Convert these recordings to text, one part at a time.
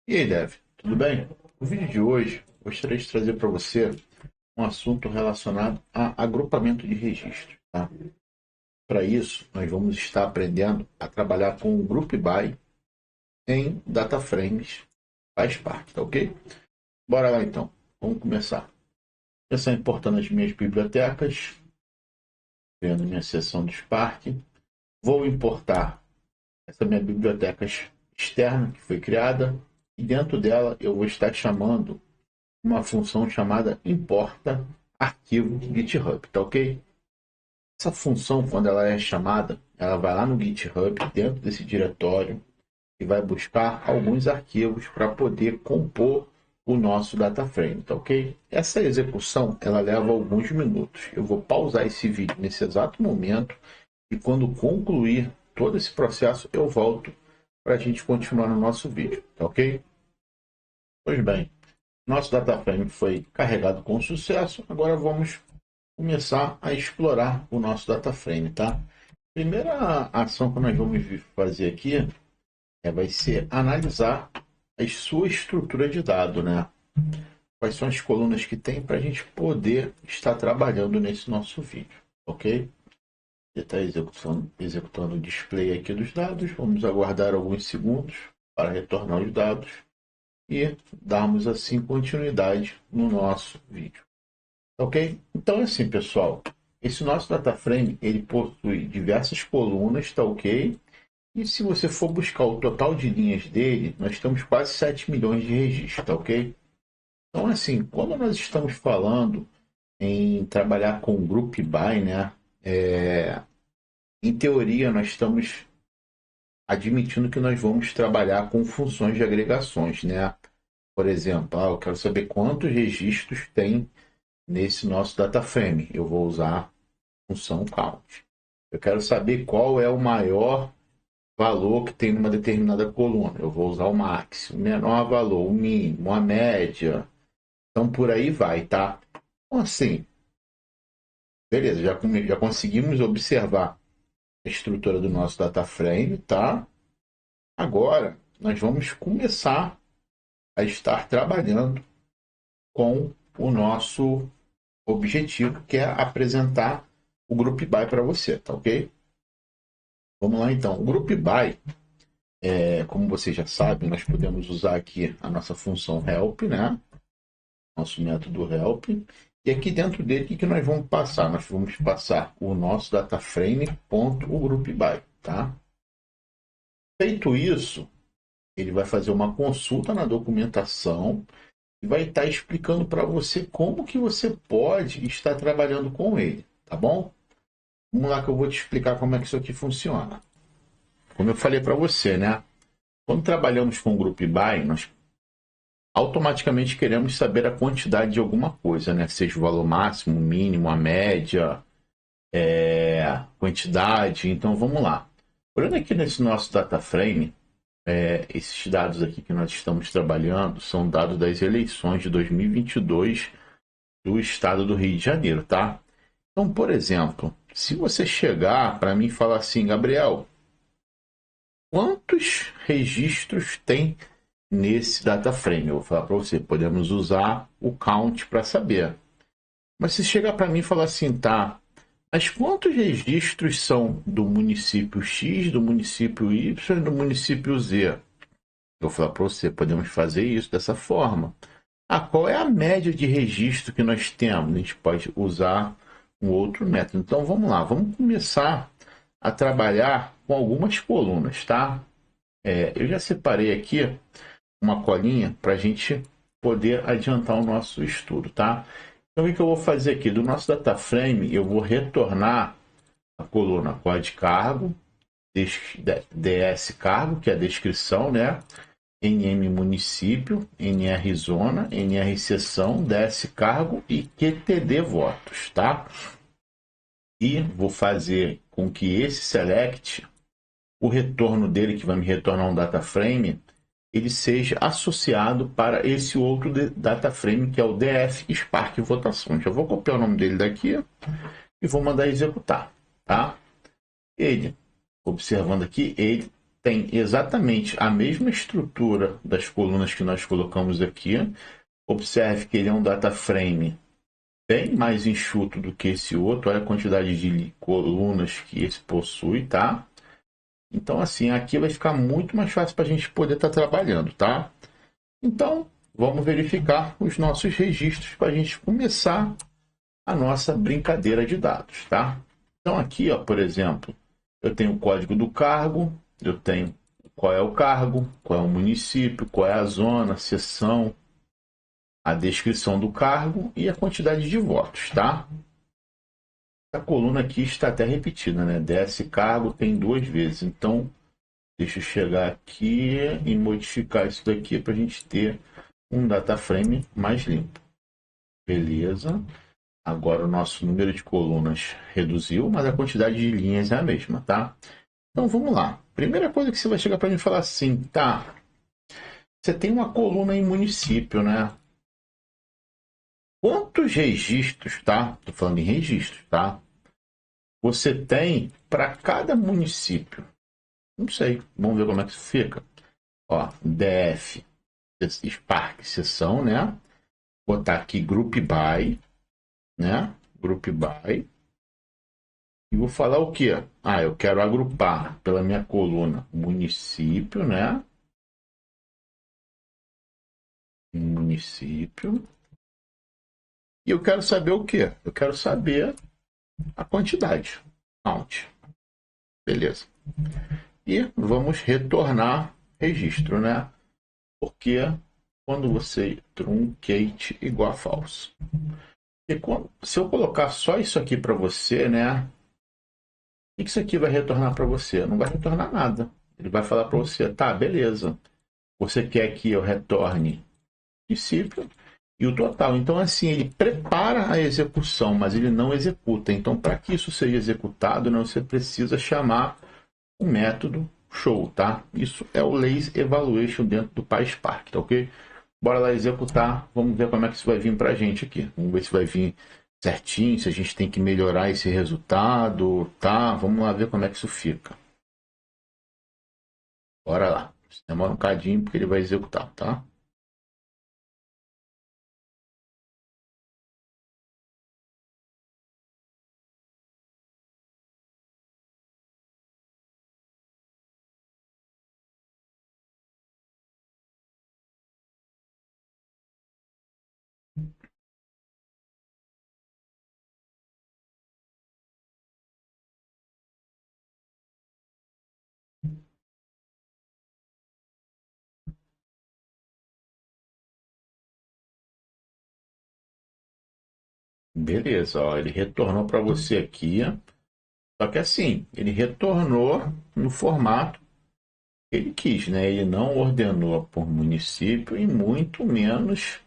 E aí, Dev, tudo bem? No vídeo de hoje, gostaria de trazer para você um assunto relacionado a agrupamento de registros, tá? Para isso, nós vamos estar aprendendo a trabalhar com o Group By em Data Frames PySpark, tá ok? Bora lá então, vamos começar. Começar importando as minhas bibliotecas, criando minha seção de Spark. Vou importar essa minha biblioteca externa que foi criada e dentro dela eu vou estar chamando uma função chamada importa arquivo GitHub, tá ok? Essa função, quando ela é chamada, ela vai lá no GitHub, dentro desse diretório, e vai buscar alguns arquivos para poder compor o nosso data frame, tá ok? Essa execução, ela leva alguns minutos. Eu vou pausar esse vídeo nesse exato momento e quando concluir todo esse processo, eu volto para a gente continuar no nosso vídeo, tá ok? Pois bem, nosso data frame foi carregado com sucesso. Agora vamos começar a explorar o nosso data frame, tá? Primeira ação que nós vamos fazer aqui vai ser analisar a sua estrutura de dado, né? Quais são as colunas que tem para a gente poder estar trabalhando nesse nosso vídeo, ok? Ele está executando o display aqui dos dados. Vamos aguardar alguns segundos para retornar os dados e darmos assim continuidade no nosso vídeo. Ok? Então, assim, pessoal, esse nosso data frame, ele possui diversas colunas, tá ok? E se você for buscar o total de linhas dele, nós temos quase 7 milhões de registros, tá ok? Então, assim, quando nós estamos falando em trabalhar com Group By, né? Em teoria, nós estamos admitindo que nós vamos trabalhar com funções de agregações, né? Por exemplo, eu quero saber quantos registros tem nesse nosso data frame. Eu vou usar a função count. Eu quero saber qual é o maior valor que tem numa determinada coluna. Eu vou usar o max, o menor valor, o mínimo, a média. Então por aí vai, tá? Então assim, beleza, já conseguimos observar a estrutura do nosso data frame, tá? Agora nós vamos começar a estar trabalhando com o nosso objetivo, que é apresentar o Group By para você, tá ok? Vamos lá então. O Group By, como você já sabe, nós podemos usar aqui a nossa função help, né? Nosso método help. E aqui dentro dele, o que nós vamos passar? Nós vamos passar o nosso data frame ponto o Group By, tá? Feito isso, ele vai fazer uma consulta na documentação e vai estar explicando para você como que você pode estar trabalhando com ele, tá bom? Vamos lá que eu vou te explicar como é que isso aqui funciona. Como eu falei para você, né? Quando trabalhamos com o Group By, nós automaticamente queremos saber a quantidade de alguma coisa, né? Seja o valor máximo, mínimo, a média, quantidade. Então vamos lá. Olhando aqui nesse nosso data frame, esses dados aqui que nós estamos trabalhando são dados das eleições de 2022 do estado do Rio de Janeiro, tá? Então, por exemplo, se você chegar para mim e falar assim, Gabriel, quantos registros tem nesse data frame? Eu vou falar para você, podemos usar o count para saber. Mas se chegar para mim e falar assim, tá, mas quantos registros são do município X, do município Y e do município Z? Eu vou falar para você, podemos fazer isso dessa forma. Qual é a média de registro que nós temos? A gente pode usar um outro método. Então vamos lá, vamos começar a trabalhar com algumas colunas, tá? Eu já separei aqui uma colinha para a gente poder adiantar o nosso estudo, tá? Então o que eu vou fazer aqui? Do nosso data frame, eu vou retornar a coluna código cargo, DS cargo, que é a descrição, né? NM município, NR zona, NR seção, DS cargo e QTD votos, tá? E vou fazer com que esse select, o retorno dele, que vai me retornar um data frame, ele seja associado para esse outro data frame, que é o DF Spark votação. Já vou copiar o nome dele daqui e vou mandar executar, tá? Ele, observando aqui, ele tem exatamente a mesma estrutura das colunas que nós colocamos aqui. Observe que ele é um data frame bem mais enxuto do que esse outro. Olha a quantidade de colunas que esse possui, tá? Então, assim, aqui vai ficar muito mais fácil para a gente poder estar trabalhando, tá? Então, vamos verificar os nossos registros para a gente começar a nossa brincadeira de dados, tá? Então, aqui, ó, por exemplo, eu tenho o código do cargo, eu tenho qual é o cargo, qual é o município, qual é a zona, a seção, a descrição do cargo e a quantidade de votos, tá? A coluna aqui está até repetida, né? DS cargo tem 2 vezes. Então, deixa eu chegar aqui e modificar isso daqui para a gente ter um data frame mais limpo. Beleza. Agora o nosso número de colunas reduziu, mas a quantidade de linhas é a mesma, tá? Então, vamos lá. Primeira coisa que você vai chegar para mim e falar assim, tá? Você tem uma coluna em município, né? Quantos registros, tá? Estou falando em registros, tá? Você tem para cada município? Não sei. Vamos ver como é que isso fica. Ó, DF, Spark, seção, né? Botar aqui Group By, né? Group By. E vou falar o quê? Ah, eu quero agrupar pela minha coluna município, né? Município. E eu quero saber o quê? Eu quero saber a quantidade. Count. Beleza. E vamos retornar registro, né? Porque quando você truncate igual a false. E se eu colocar só isso aqui para você, né? O que isso aqui vai retornar para você? Não vai retornar nada. Ele vai falar para você, tá, beleza. Você quer que eu retorne o princípio e o total. Então, assim, ele prepara a execução, mas ele não executa. Então, para que isso seja executado, né, você precisa chamar o método show, tá? Isso é o lazy evaluation dentro do PySpark, tá ok? Bora lá executar. Vamos ver como é que isso vai vir para a gente aqui. Vamos ver se vai vir certinho, se a gente tem que melhorar esse resultado, tá? Vamos lá ver como é que isso fica. Bora lá. Isso demora um bocadinho porque ele vai executar, tá? Beleza, ó, ele retornou para você aqui. Só que assim, ele retornou no formato que ele quis, né? Ele não ordenou por município e muito menos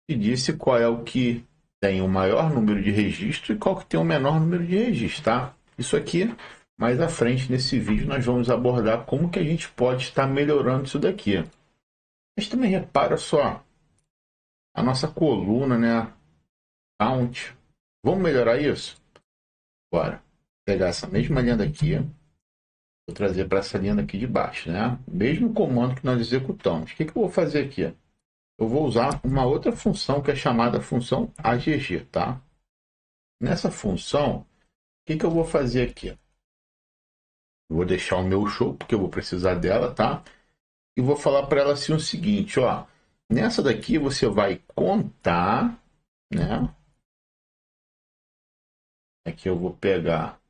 te disse qual é o que tem o maior número de registros e qual que tem o menor número de registros, tá? Isso aqui, mais à frente nesse vídeo, nós vamos abordar como que a gente pode estar melhorando isso daqui. Mas também repara só, a nossa coluna, né? Count. Vamos melhorar isso? Bora. Pegar essa mesma linha daqui, vou trazer para essa linha daqui de baixo, né? Mesmo comando que nós executamos. O que eu vou fazer aqui? Eu vou usar uma outra função que é chamada função AGG, tá? Nessa função, o que eu vou fazer aqui? Eu vou deixar o meu show, porque eu vou precisar dela, tá? E vou falar para ela assim o seguinte, ó. Nessa daqui você vai contar, né? Aqui eu vou pegar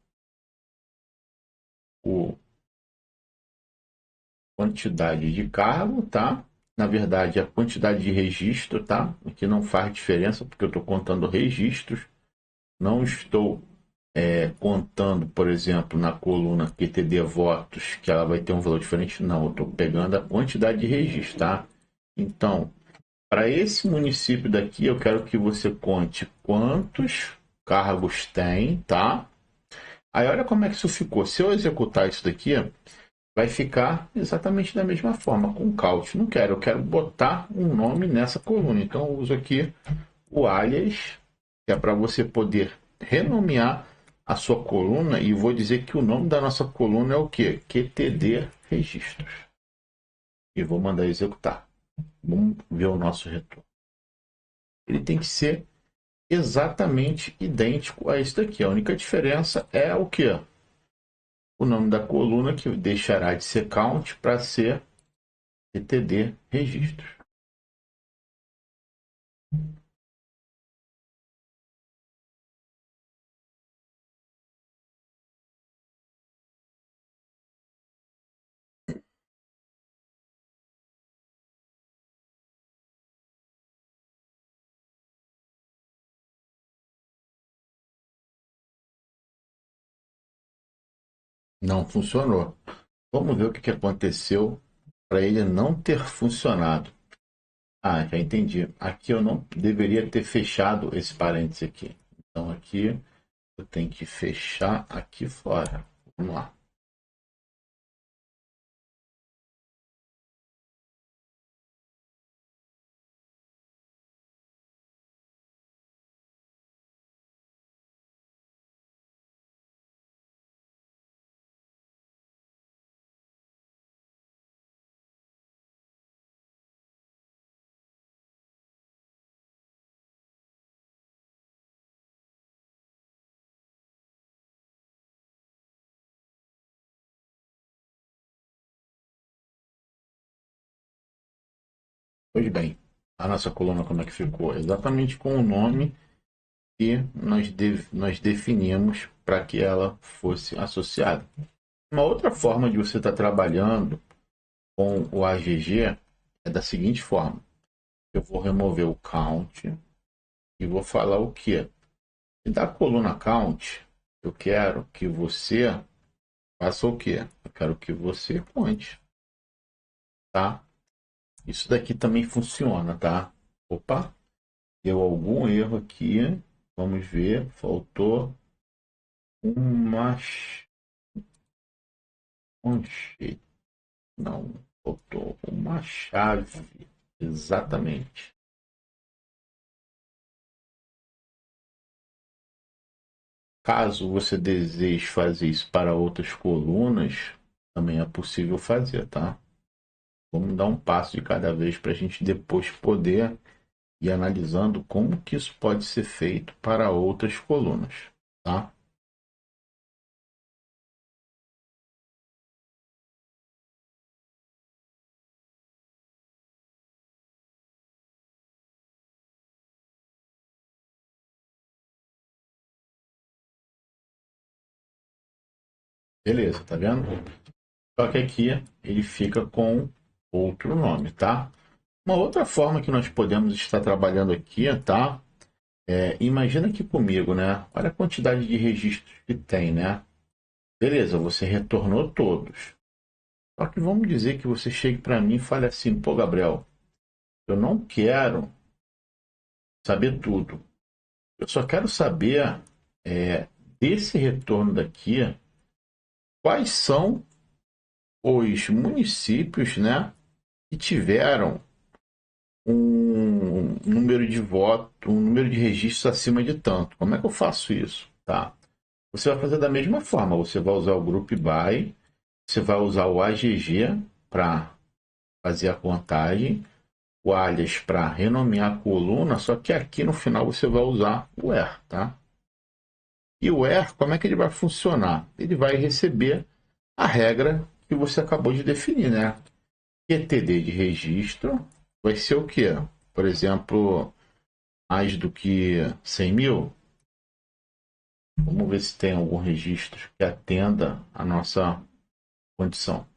o quantidade de cargo, tá? Na verdade, a quantidade de registro, tá? Aqui não faz diferença, porque eu estou contando registros. Não estou contando, por exemplo, na coluna QTD votos, que ela vai ter um valor diferente. Não, eu estou pegando a quantidade de registros, tá? Então, para esse município daqui, eu quero que você conte quantos cargos tem, tá? Aí, olha como é que isso ficou. Se eu executar isso daqui, vai ficar exatamente da mesma forma, com count. Não quero, eu quero botar um nome nessa coluna. Então, eu uso aqui o alias, que é para você poder renomear a sua coluna e vou dizer que o nome da nossa coluna é o quê? QTD Registros. E vou mandar executar. Vamos ver o nosso retorno. Ele tem que ser exatamente idêntico a isso daqui. A única diferença é o quê? O nome da coluna, que deixará de ser count para ser QTD Registros. Não funcionou. Vamos ver o que aconteceu para ele não ter funcionado. Ah, já entendi. Aqui eu não deveria ter fechado esse parênteses aqui. Então aqui eu tenho que fechar aqui fora. Vamos lá. Pois bem, a nossa coluna como é que ficou? Exatamente com o nome que nós definimos para que ela fosse associada. Uma outra forma de você estar trabalhando com o AGG é da seguinte forma. Eu vou remover o count e vou falar o quê? E da coluna count, eu quero que você faça o quê? Eu quero que você conte, tá? Isso daqui também funciona, tá? Opa, deu algum erro aqui. Vamos ver, faltou uma conchete. Não, faltou uma chave. Exatamente. Caso você deseje fazer isso para outras colunas, também é possível fazer, tá? Vamos dar um passo de cada vez para a gente depois poder ir analisando como que isso pode ser feito para outras colunas, tá? Beleza, tá vendo? Só que aqui ele fica com outro nome, tá? Uma outra forma que nós podemos estar trabalhando aqui, tá? Imagina aqui comigo, né? Olha a quantidade de registros que tem, né? Beleza, você retornou todos. Só que vamos dizer que você chegue para mim e fale assim, pô, Gabriel, eu não quero saber tudo. Eu só quero saber desse retorno daqui, quais são os municípios, né, que tiveram um número de votos, um número de registros acima de tanto. Como é que eu faço isso? Tá. Você vai fazer da mesma forma. Você vai usar o Group By, você vai usar o AGG para fazer a contagem, o alias para renomear a coluna, só que aqui no final você vai usar o where, tá? E o where, como é que ele vai funcionar? Ele vai receber a regra que você acabou de definir, né? QTD de registro vai ser o quê? Por exemplo, mais do que 100 mil? Vamos ver se tem algum registro que atenda a nossa condição.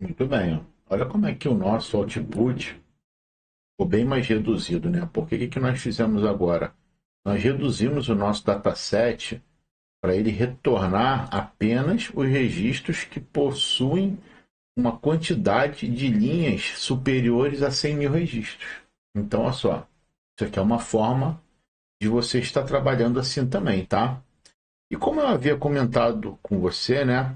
Muito bem. Ó. Olha como é que o nosso output ficou bem mais reduzido, né? Porque o que nós fizemos agora? Nós reduzimos o nosso dataset para ele retornar apenas os registros que possuem uma quantidade de linhas superiores a 100 mil registros. Então, olha só, isso aqui é uma forma de você estar trabalhando assim também, tá? E como eu havia comentado com você, né?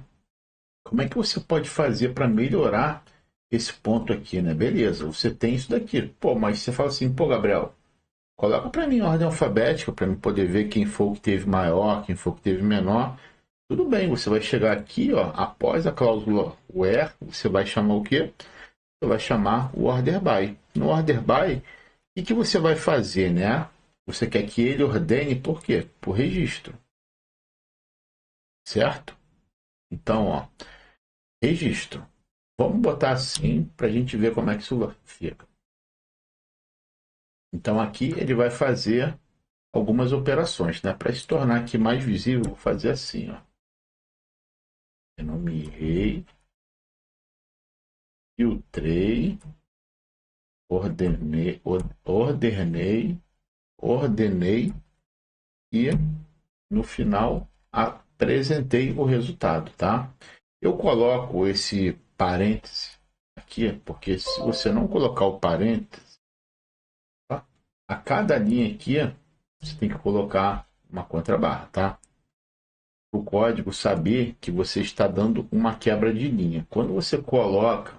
Como é que você pode fazer para melhorar esse ponto aqui, né? Beleza, você tem isso daqui. Pô, mas você fala assim, pô, Gabriel, coloca para mim em ordem alfabética para eu poder ver quem foi o que teve maior, quem foi o que teve menor. Tudo bem, você vai chegar aqui, ó, após a cláusula where, você vai chamar o quê? Você vai chamar o order by. No order by, o que você vai fazer, né? Você quer que ele ordene por quê? Por registro. Certo? Então, ó, registro. Vamos botar assim para a gente ver como é que isso fica. Então, aqui ele vai fazer algumas operações, né? Para se tornar aqui mais visível, vou fazer assim, ó. Renomeei, filtrei, ordenei e no final apresentei o resultado, tá? Eu coloco esse parêntese aqui, porque se você não colocar o parêntese, tá? A cada linha aqui, você tem que colocar uma contrabarra, tá? O código saber que você está dando uma quebra de linha. Quando você coloca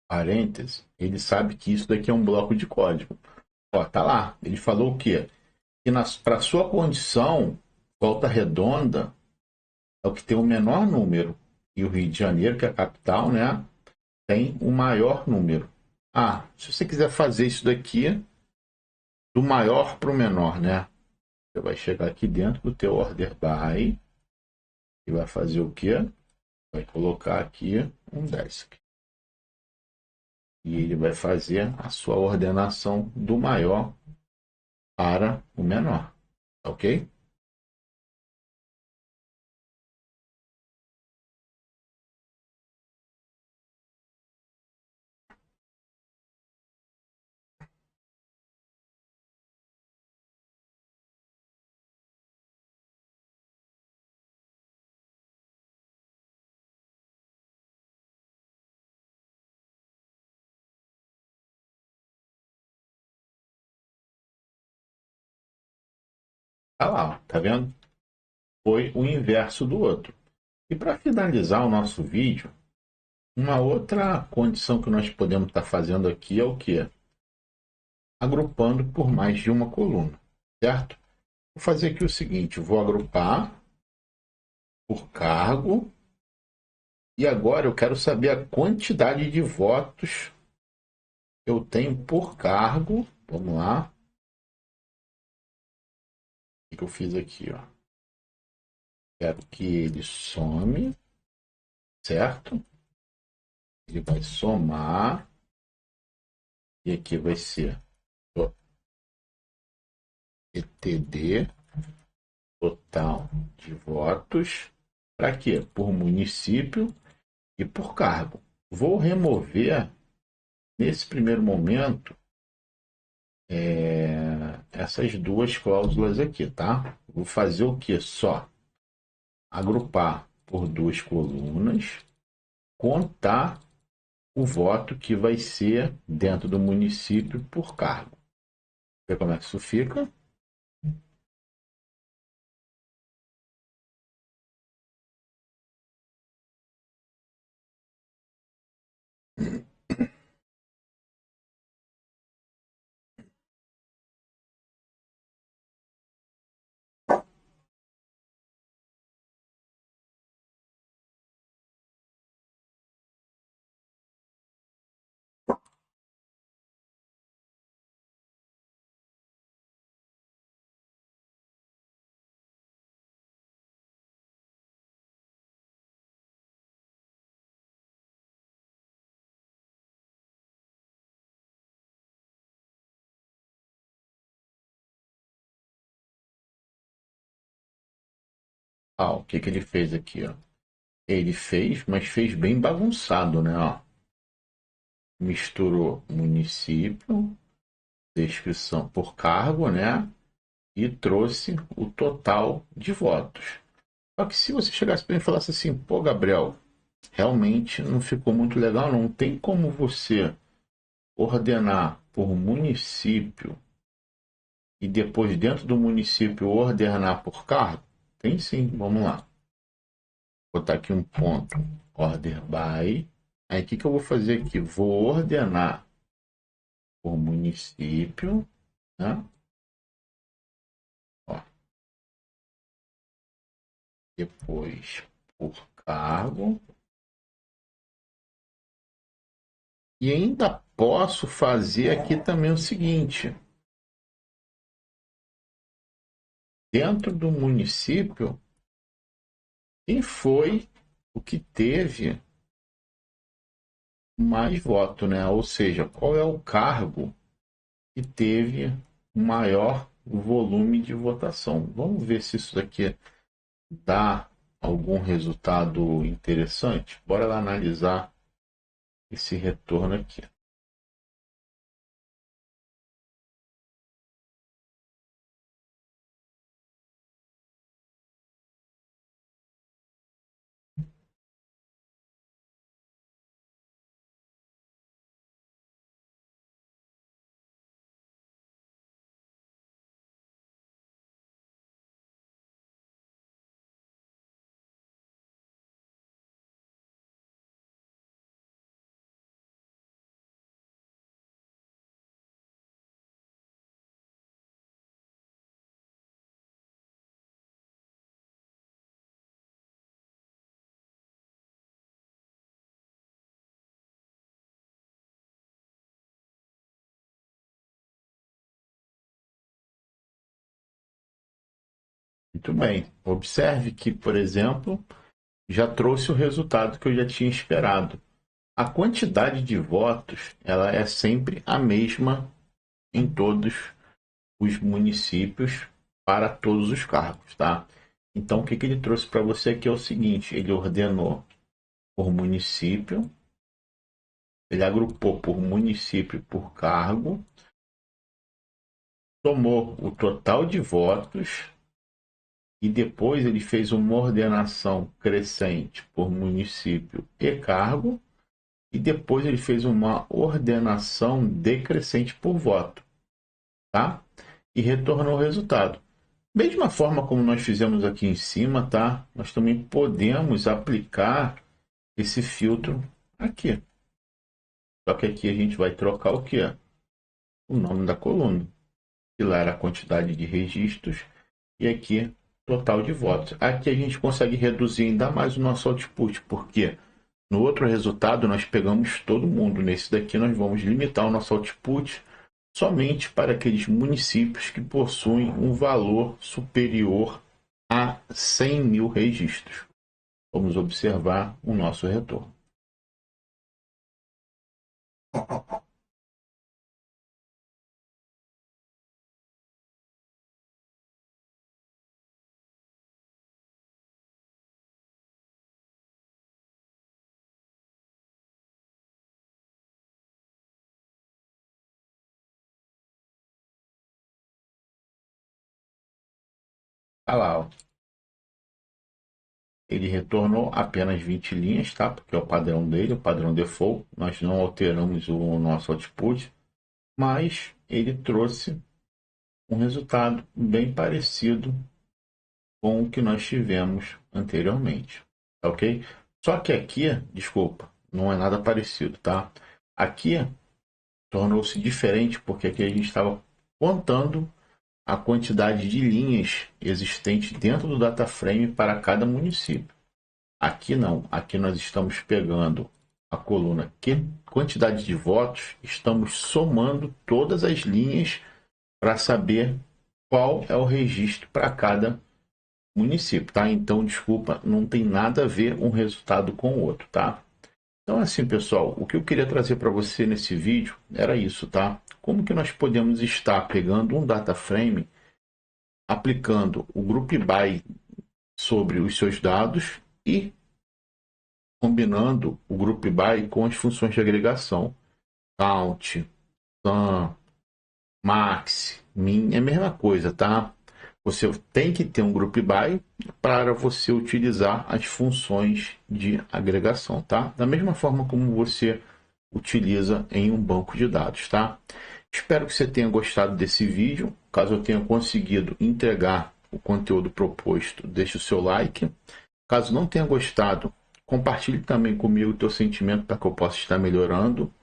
parênteses, ele sabe que isso daqui é um bloco de código. Ó, tá lá. Ele falou o quê? Que para sua condição, Volta Redonda é o que tem o menor número. E o Rio de Janeiro, que é a capital, né, tem o maior número. Ah, se você quiser fazer isso daqui, do maior para o menor, né? Você vai chegar aqui dentro do teu order by e vai fazer o quê? Vai colocar aqui um desk. E ele vai fazer a sua ordenação do maior para o menor. Ok? Tá lá, ó, tá vendo? Foi o inverso do outro. E para finalizar o nosso vídeo, uma outra condição que nós podemos estar fazendo aqui é o quê? Agrupando por mais de uma coluna, certo? Vou fazer aqui o seguinte, vou agrupar por cargo e agora eu quero saber a quantidade de votos que eu tenho por cargo. Vamos lá. O que eu fiz aqui, ó? Quero que ele some, certo? Ele vai somar e aqui vai ser ETD total de votos. Para quê? Por município e por cargo. Vou remover, nesse primeiro momento, essas duas cláusulas aqui, tá? Vou fazer o que? Só agrupar por duas colunas, contar o voto que vai ser dentro do município por cargo. Vê como é que isso fica? Ah, o que que ele fez aqui, ó? Ele fez, mas fez bem bagunçado, né? Ó, misturou município, descrição por cargo, né? e trouxe o total de votos. Só que se você chegasse para mim e falasse assim, pô, Gabriel, realmente não ficou muito legal, não tem como você ordenar por município e depois dentro do município ordenar por cargo? Tem sim, vamos lá. Vou botar aqui um ponto, order by. Aí o que eu vou fazer aqui? Vou ordenar por município, né? Ó, depois por cargo. E ainda posso fazer aqui também o seguinte: dentro do município, quem foi o que teve mais voto, né? Ou seja, qual é o cargo que teve o maior volume de votação? Vamos ver se isso daqui dá algum resultado interessante. Bora lá analisar esse retorno aqui. Muito bem. Observe que, por exemplo, já trouxe o resultado que eu já tinha esperado. A quantidade de votos, ela é sempre a mesma em todos os municípios para todos os cargos, tá? Então, o que ele trouxe para você aqui é o seguinte: ele ordenou por município, ele agrupou por município e por cargo, tomou o total de votos e depois ele fez uma ordenação crescente por município e cargo, e depois ele fez uma ordenação decrescente por voto, tá? E retornou o resultado. Mesma forma como nós fizemos aqui em cima, tá? Nós também podemos aplicar esse filtro aqui. Só que aqui a gente vai trocar o que? O nome da coluna. Que lá era a quantidade de registros e aqui total de votos. Aqui a gente consegue reduzir ainda mais o nosso output, porque no outro resultado nós pegamos todo mundo. Nesse daqui nós vamos limitar o nosso output somente para aqueles municípios que possuem um valor superior a 100 mil registros. Vamos observar o nosso retorno. Olha lá, ó. Ele retornou apenas 20 linhas, tá? Porque é o padrão dele, o padrão default. Nós não alteramos o nosso output, mas ele trouxe um resultado bem parecido com o que nós tivemos anteriormente, tá ok? Só que aqui, desculpa, não é nada parecido, tá? Aqui tornou-se diferente porque aqui a gente estava contando a quantidade de linhas existentes dentro do data frame para cada município. Aqui não, aqui nós estamos pegando a coluna que quantidade de votos, estamos somando todas as linhas para saber qual é o registro para cada município, tá? Então, desculpa, não tem nada a ver um resultado com o outro, tá? Então, assim, pessoal, o que eu queria trazer para você nesse vídeo era isso, tá? Como que nós podemos estar pegando um data frame, aplicando o group by sobre os seus dados e combinando o group by com as funções de agregação. Count, sum, max, min, é a mesma coisa, tá? Você tem que ter um Group By para você utilizar as funções de agregação, tá? Da mesma forma como você utiliza em um banco de dados, tá? Espero que você tenha gostado desse vídeo. Caso eu tenha conseguido entregar o conteúdo proposto, deixe o seu like. Caso não tenha gostado, compartilhe também comigo o teu sentimento para que eu possa estar melhorando.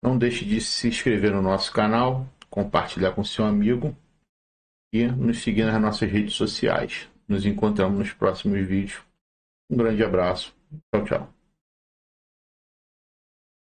Não deixe de se inscrever no nosso canal, compartilhar com seu amigo e nos seguir nas nossas redes sociais. Nos encontramos nos próximos vídeos. Um grande abraço. Tchau, tchau.